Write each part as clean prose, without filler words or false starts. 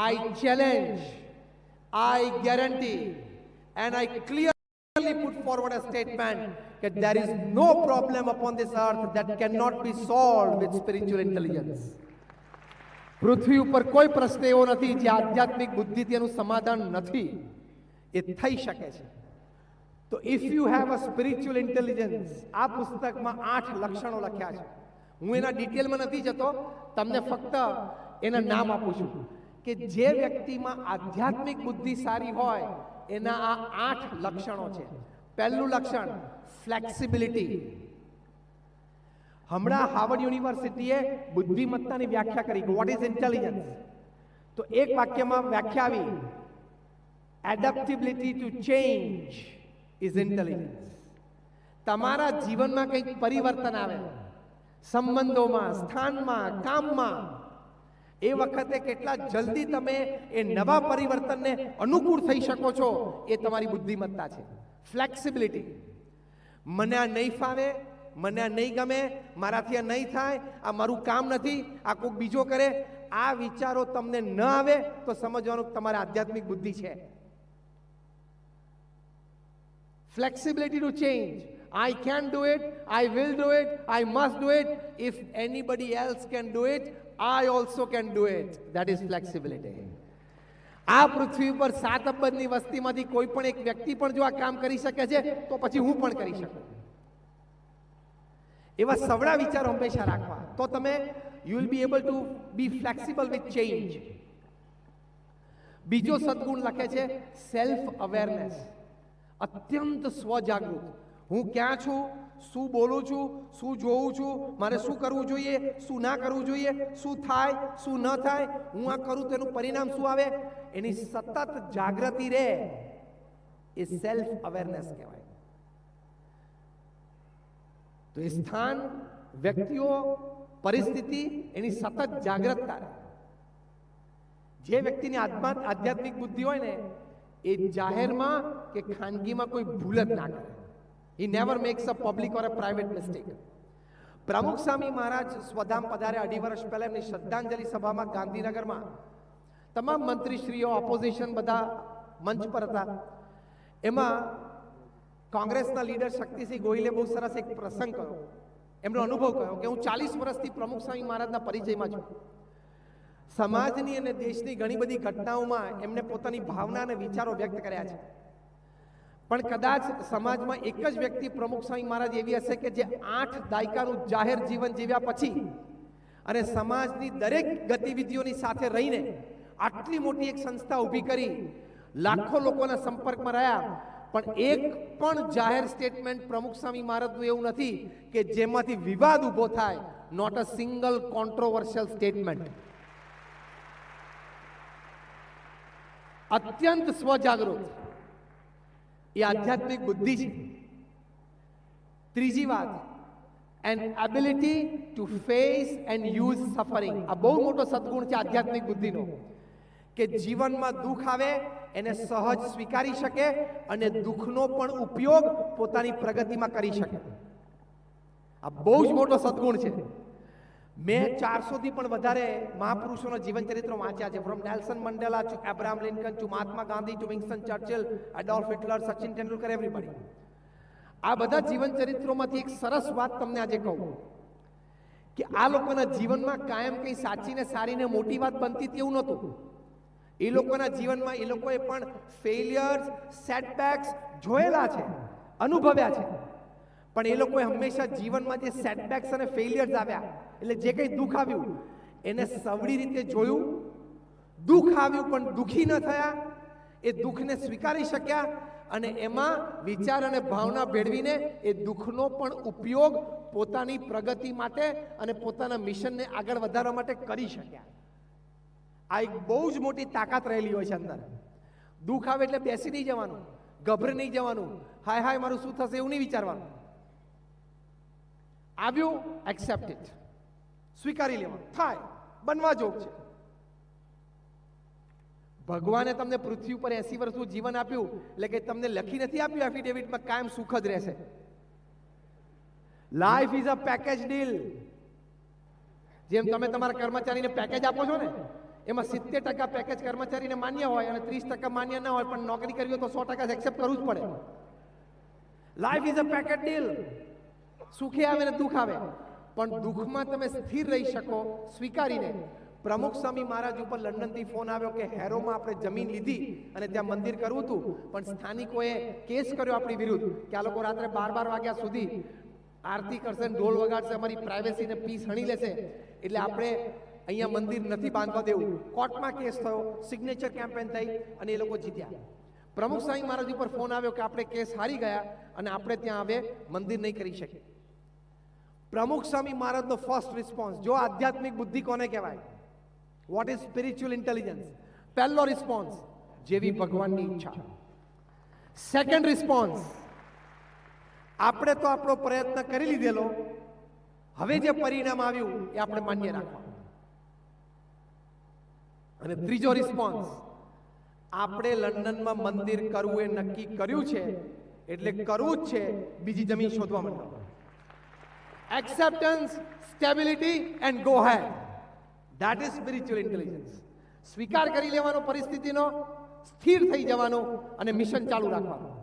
I challenge, I guarantee, and I clearly put forward a statement that there is no problem upon this earth that cannot be solved with spiritual intelligence. પૃથ્વી ઉપર કોઈ પ્રશ્ન એવો નથી જે આધ્યાત્મિક બુદ્ધિથી એનું સમાધાન નથી. એ થઈ શકે છે. તો if you have a spiritual intelligence, આ પુસ્તકમાં 8 લક્ષણો લખ્યા છે. હું એના ડિટેલમાં નથી જતો, તમને ફક્ત એના નામ આપું છું કે જે વ્યક્તિમાં આધ્યાત્મિક બુદ્ધિ સારી હોય એના આ 8 લક્ષણો છે. પહેલું લક્ષણ ફ્લેક્સિબિલિટી. હમણાં હાર્વર્ડ યુનિવર્સિટીએ બુદ્ધિમત્તાની વ્યાખ્યા કરી કે વોટ ઇઝ ઇન્ટેલિજન્સ. તો એક વાક્યમાં વ્યાખ્યા આવી, એડેપ્ટેબિલિટી ટુ ચેન્જ ઇઝ ઇન્ટેલિજન્સ. તમારા જીવનમાં કંઈક પરિવર્તન આવે, સંબંધોમાં, સ્થાનમાં, કામમાં, એ વખતે કેટલા જલ્દી તમે એ નવા પરિવર્તનને અનુકૂળ થઈ શકો છો, એ તમારી બુદ્ધિમત્તા છે. ફ્લેક્સિબિલિટી. મને આ નહીં ફાવે, મને આ નહીં ગમે, મારાથી આ નહીં થાય, આ મારું કામ નથી, આ કોઈક બીજો કરે, આ વિચારો તમને ન આવે તો સમજવાનું તમારી આધ્યાત્મિક બુદ્ધિ છે. Flexibility to change. I can do it, I will do it, I must do it. If anybody else can do it, I also can do it. That is flexibility. આ પૃથ્વી પર 7 અબજની વસ્તીમાંથી કોઈ પણ એક વ્યક્તિ પણ જો આ કામ કરી શકે છે તો પછી હું પણ કરી શકું. એવા સવડા વિચારો હંમેશા રાખવા, તો તમે you will be able to be flexible with change. બીજો સદગુણ લખે છે સેલ્ફ અવેરનેસ. અત્યંત સ્વજાગૃત. હું ક્યાં છું, શું બોલું છું, શું જોઉં છું, મારે શું કરવું જોઈએ, શું ના કરવું જોઈએ, શું થાય, શું ન થાય, હું આ કરું તો એનું પરિણામ શું આવે, એની સતત જાગૃતિ રહે, એ સેલ્ફ અવેરનેસ કહેવાય. તો એ સ્થાન, વ્યક્તિઓ, પરિસ્થિતિ, એની સતત જાગૃતતા રહે. જે વ્યક્તિની આધ્યાત્મિક બુદ્ધિ હોય ને, એ જાહેરમાં કે ખાનગીમાં કોઈ ભૂલ જ ના કરે. He never makes a public or a private mistake. પ્રમુખ સ્વામી મહારાજ સ્વધામ પધારે 2.5 વર્ષ પહેલા એમની શ્રદ્ધાંજલિ સભામાં ગાંધીનગરમાં તમામ મંત્રીશ્રીઓ, ઓપોઝિશન બધા મંચ પર હતા. એમાં કોંગ્રેસના લીડર શક્તિસિંહ ગોહિલે બહુ સરસ એક પ્રસંગ કર્યો, એમનો અનુભવ કહ્યો કે હું 40 વર્ષથી પ્રમુખ સ્વામી મહારાજના પરિચયમાં છું. સમાજની અને દેશની ઘણી બધી ઘટનાઓમાં એમને પોતાની ભાવના અને વિચારો વ્યક્ત કર્યા છે. પણ કદાચ સમાજમાં એક જ વ્યક્તિ પ્રમુખ સ્વામી મહારાજ એવી હશે કે જે 8 દાયકાનું જાહેર જીવન જીવ્યા પછી અને સમાજની દરેક ગતિવિધિઓની સાથે રહીને આટલી મોટી એક સંસ્થા ઊભી કરી, લાખો લોકોના સંપર્કમાં રહ્યા, પણ એક પણ જાહેર સ્ટેટમેન્ટ પ્રમુખ સ્વામી મહારાજનું એવું નથી કે જેમાંથી વિવાદ ઊભો થાય. Not a single controversial statement. અત્યંત સ્વજાગૃત, એ આધ્યાત્મિક બુદ્ધિ છે. ત્રીજી વાત, an ability to face and use suffering. આ બહુ મોટો સદગુણ છે આધ્યાત્મિક બુદ્ધિનો, કે જીવનમાં દુઃખ આવે એને સહજ સ્વીકારી શકે અને દુઃખનો પણ ઉપયોગ પોતાની પ્રગતિમાં કરી શકે. આ બહુ જ મોટો સદગુણ છે. મેં 400થી પણ વધારે મહાપુરુષોના જીવન ચરિત્રો વાંચ્યા છે, from Nelson Mandela to Abraham Lincoln to Mahatma Gandhi to Winston Churchill, Adolf Hitler, Sachin Tendulkar, everybody. આ બધા જીવન ચરિત્રોમાંથી એક સરસ વાત તમને આજે કહું કે આ લોકોના જીવનમાં કાયમ કંઈ સાચી ને સારી ને મોટી વાત બનતી તેવું નહોતું. એ લોકોના જીવનમાં એ લોકોએ પણ ફેલિયર્સ, સેટબેક્સ જોયેલા છે, અનુભવ્યા છે. પણ એ લોકોએ હંમેશા જીવનમાં જે સેટબેક્સ અને ફેલિયર્સ આવ્યા, એટલે જે કંઈ દુઃખ આવ્યું એને સવડી રીતે જોયું. દુઃખ આવ્યું પણ દુઃખી ન થયા, એ દુઃખને સ્વીકારી શક્યા અને એમાં વિચાર અને ભાવના ભેળવીને એ દુઃખનો પણ ઉપયોગ પોતાની પ્રગતિ માટે અને પોતાના મિશનને આગળ વધારવા માટે કરી શક્યા. આ એક બહુ જ મોટી તાકાત રહેલી હોય છે અંદર. દુઃખ આવે એટલે બેસી નહીં જવાનું, ગભરાઈ નહીં જવાનું, હાય હાય મારું શું થશે એવું નહીં વિચારવાનું. આવ્યું, એક્સેપ્ટ ઇટ, સ્વીકારી લેવાનું, થાય, બનવા જોગ છે. ભગવાને તમને પૃથ્વી ઉપર 80 વર્ષનું જીવન આપ્યું એટલે કે તમને લખી નથી આપ્યું એફિડેવિટમાં કાયમ સુખ જ રહેશે. Life is a package deal. જેમ તમે તમારા કર્મચારીને પેકેજ આપો છો ને, એમાં 70% પેકેજ કર્મચારીને માન્ય હોય અને 30% માન્ય ના હોય, પણ નોકરી કરવી હોય તો 100% એક્સેપ્ટ કરવું જ પડે. Life is a package deal. સુખે આવે ને દુઃખ આવે, પણ દુઃખમાં તમે સ્થિર રહી શકો સ્વીકારીને. પ્રમુખ સ્વામી મહારાજ ઉપર લંડનથી ફોન આવ્યો કે હેરોમાં આપણે જમીન લીધી અને ત્યાં મંદિર કરવું હતું, પણ સ્થાનિકોએ કેસ કર્યો આપણી વિરુદ્ધ કે આ લોકો રાત્રે 12 વાગ્યા સુધી આરતી કરશે, ઢોલ વગાડશે, અમારી પ્રાઇવેસીને પીસ હણી લેશે, એટલે આપણે અહીંયા મંદિર નથી બાંધવા દેવું. કોર્ટમાં કેસ થયો, સિગ્નેચર કેમ્પેન થઈ અને એ લોકો જીત્યા. પ્રમુખ સ્વામી મહારાજ ઉપર ફોન આવ્યો કે આપણે કેસ હારી ગયા અને આપણે ત્યાં હવે મંદિર નહીં કરી શકીએ. પ્રમુખ સ્વામી મહારાજનો ફર્સ્ટ રિસ્પોન્સ, જો આધ્યાત્મિક બુદ્ધિ કોને કહેવાય, વોટ ઇઝ સ્પિરિચ્યુઅલ ઇન્ટેલિજન્સ? પહેલો રિસ્પોન્સ, જેવી ભગવાનની ઈચ્છા. સેકન્ડ રિસ્પોન્સ, આપણે તો આપણો પ્રયત્ન કરી લીધેલો, હવે જે પરિણામ આવ્યું એ આપણે માન્ય રાખવા. અને ત્રીજો રિસ્પોન્સ, આપણે લંડનમાં મંદિર કરવું એ નક્કી કર્યું છે એટલે કરવું જ છે, બીજી જમીન શોધવા માંડો. Acceptance, stability and go ahead. That is spiritual intelligence. સ્વીકાર કરી લેવાનો પરિસ્થિતિનો, સ્થિર થઈ જવાનો અને મિશન ચાલુ રાખવાનું.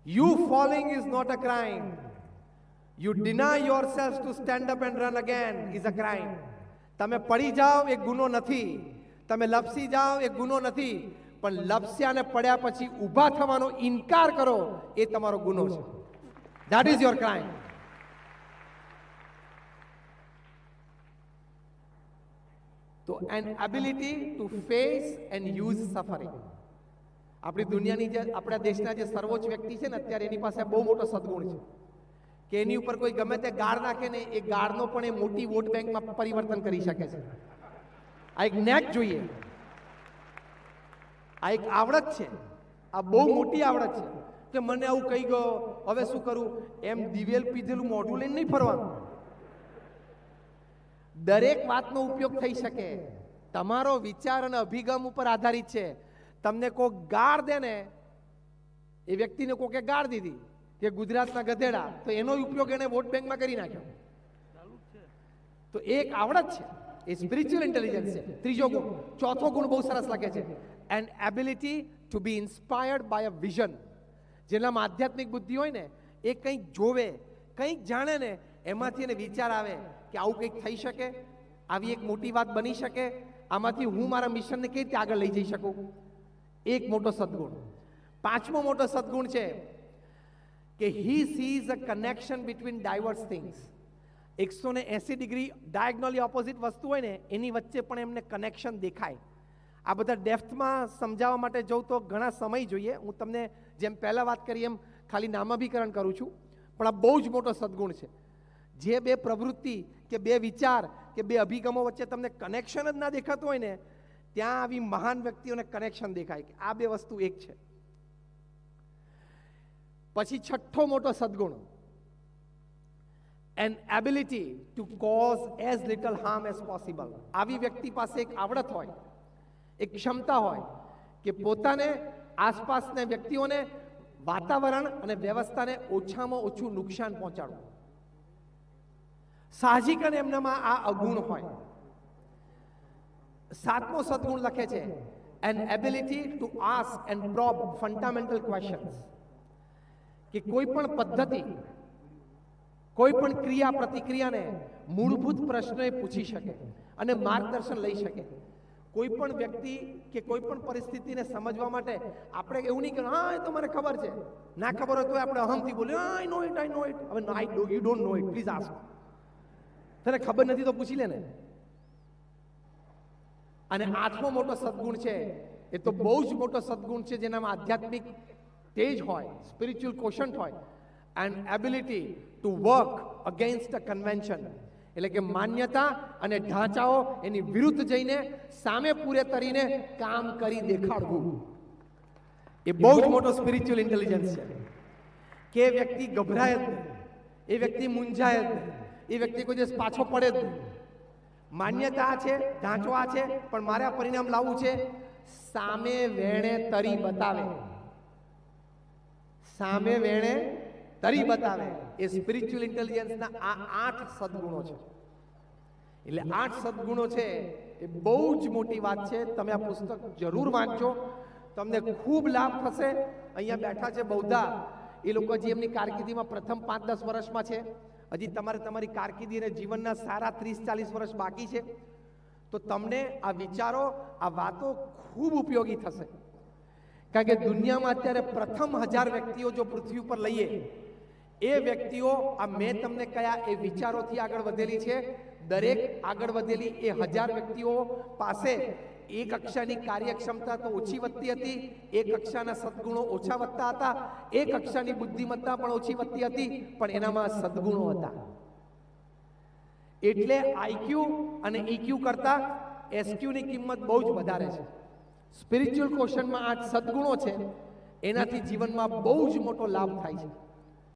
You falling is not a crime. You deny yourselves to stand up and run again is a crime. તમે પડી જાઓ એ ગુનો નથી, તમે લપસી જાઓ એ ગુનો નથી, પણ લપસ્યા ને પડ્યા પછી ઊભા થવાનો ઇનકાર કરો એ તમારો ગુનો છે. That is your crime. તો an ability to face and use suffering. આપણી દુનિયાની જે, આપણા દેશના જે સર્વોચ્ચ વ્યક્તિ છે ને અત્યારે, એની પાસે બહુ મોટો સદગુણ છે કે એની ઉપર કોઈ ગમે તે ગાળ નાખે ને એ ગાળનો પણ એ મોટી વોટ બેંકમાં પરિવર્તન કરી શકે છે. આ એક નેક જોઈએ, આ એક આવડત છે, આ બહુ મોટી આવડત છે કે મને આવું કહી ગયો હવે શું કરું, એમ દિવેલ પીધેલું મોઢું લઈને નહીં ફરવાનું. દરેક વાતનો ઉપયોગ થઈ શકે. તમારો વિચાર અને અભિગમ ઉપર આધારિત છે. તમને કોક ગાળ દે ને, એ વ્યક્તિને કોકે ગાળ દીધી કે ગુજરાતના ગધેડા, તો એનો ઉપયોગ એને વોટ બેંકમાં કરી નાખ્યો. તો એક આવડત છે, એ સ્પિરિચ્યુઅલ ઇન્ટેલિજન્સ છે. ત્રીજો ગુણ, ચોથો ગુણ બહુ સરસ લાગે છે, an ability to be inspired by a vision. જેનામાં આધ્યાત્મિક બુદ્ધિ હોય ને, એ કંઈક જોવે, કંઈક જાણે ને, એમાંથી એને વિચાર આવે કે આવું કંઈક થઈ શકે, આવી એક મોટી વાત બની શકે, આમાંથી હું મારા મિશનને કેવી રીતે આગળ લઈ જઈ શકું. એક મોટો સદગુણ. પાંચમો મોટો સદગુણ છે કે he sees a connection between diverse things. 180 degree diagonally opposite વસ્તુ હોય ને, એની વચ્ચે પણ એમને કનેક્શન દેખાય. આ બધા ડેપ્થમાં સમજાવવા માટે જઉં તો ઘણા સમય જોઈએ. હું તમને જેમ પહેલાં વાત કરી એમ ખાલી નામાભીકરણ કરું છું, પણ આ બહુ જ મોટો સદગુણ છે. જે બે પ્રવૃત્તિ કે બે વિચાર કે બે અભિગમો વચ્ચે તમને કનેક્શન જ ના દેખાતું હોય ને, ત્યાં આવી મહાન વ્યક્તિઓને કનેક્શન દેખાય કે આ બે વસ્તુ એક છે. પછી છઠ્ઠો મોટો સદગુણ, an ability to cause as little harm as possible. આવી વ્યક્તિ પાસે એક આવડત હોય, એક ક્ષમતા હોય કે પોતાને, આસપાસના વ્યક્તિઓને, વાતાવરણ અને વ્યવસ્થાને ઓછામાં ઓછું નુકસાન પહોંચાડવું. સાહજિક અને એમનામાં આ અગુણ હોય. સાતમો સદગુણ લખે છે, an ability to ask and probe fundamental questions. કે કોઈ પણ પદ્ધતિ, કોઈ પણ ક્રિયા પ્રતિક્રિયાને મૂળભૂત પ્રશ્નોએ પૂછી શકે અને માર્ગદર્શન લઈ શકે. કોઈ પણ વ્યક્તિ કે કોઈ પણ પરિસ્થિતિને સમજવા માટે આપણે એવું નહીં કે હા એ તો મને ખબર છે, ના ખબર હોય તો આપણે અહમથી બોલીએ આઈ નો ઇટ, આઈ નો ઇટ. હવે you don't know it, please ask. તને ખબર નથી તો પૂછી લે ને. અને આઠમો મોટો સદગુણ છે, એ તો બહુ જ મોટો સદગુણ છે, જેનામાં આધ્યાત્મિક તેજ હોય, સ્પિરિચ્યુઅલ કોશન્ટ હોય, and ability to work against a convention. એટલે કે માન્યતા અને ઢાંચાઓ એની વિરુદ્ધ જઈને સામે પૂરે તરીને કામ કરી દેખાડવું. એ બહુ જ મોટો સ્પિરિચ્યુઅલ ઇન્ટેલિજન્સ છે કે એ વ્યક્તિ ગભરાય જ નહીં, એ વ્યક્તિ મૂંઝાય જ નહીં, એ વ્યક્તિ કોઈ દિવસ પાછો પડે જ નહીં. માન્યતા આ છે, ઢાંચો આ છે, પણ મારે આ પરિણામ લાવવું છે, સામે વેણે તરી બતાવે. સામે વેણે તરી બતાવે. એ સ્પિરિચ્યુઅલ ઇન્ટેલિજન્સના આ 8 સદગુણો છે. એટલે 8 સદગુણો છે એ બહુ જ મોટી વાત છે. તમે આ પુસ્તક જરૂર વાંચો, તમને ખૂબ લાભ થશે. અહીંયા બેઠા છે બૌદ્ધા, એ લોકો જે એમની કારકિર્દીમાં પ્રથમ 5-10 વર્ષમાં છે, હજી તમારે તમારી કારકિર્દી અને જીવનના સારા 30-40 વર્ષ બાકી છે, તો તમને આ વિચારો, આ વાતો ખૂબ ઉપયોગી થશે. કારણ કે દુનિયામાં અત્યારે પ્રથમ 1000 વ્યક્તિઓ જો પૃથ્વી ઉપર લઈએ, એ વ્યક્તિઓ આ મેં તમને કયા એ વિચારોથી આગળ વધેલી છે. દરેક આગળ વધેલી એ 1000 વ્યક્તિઓ પાસે એક કક્ષાની કાર્યક્ષમતા તો ઓછી વધતી હતી, એક કક્ષાના સદગુણો ઓછા વધતા હતા, એક કક્ષાની બુદ્ધિમત્તા પણ ઓછી વધતી હતી, પણ એનામાં સદગુણો હતા. એટલે આઈક્યુ અને ઈક્યુ કરતા એસક્યુની કિંમત બહુ જ વધારે છે. સ્પિરિચ્યુઅલ ક્વેશ્ચનમાં 8 સદગુણો છે, એનાથી જીવનમાં બહુ જ મોટો લાભ થાય છે.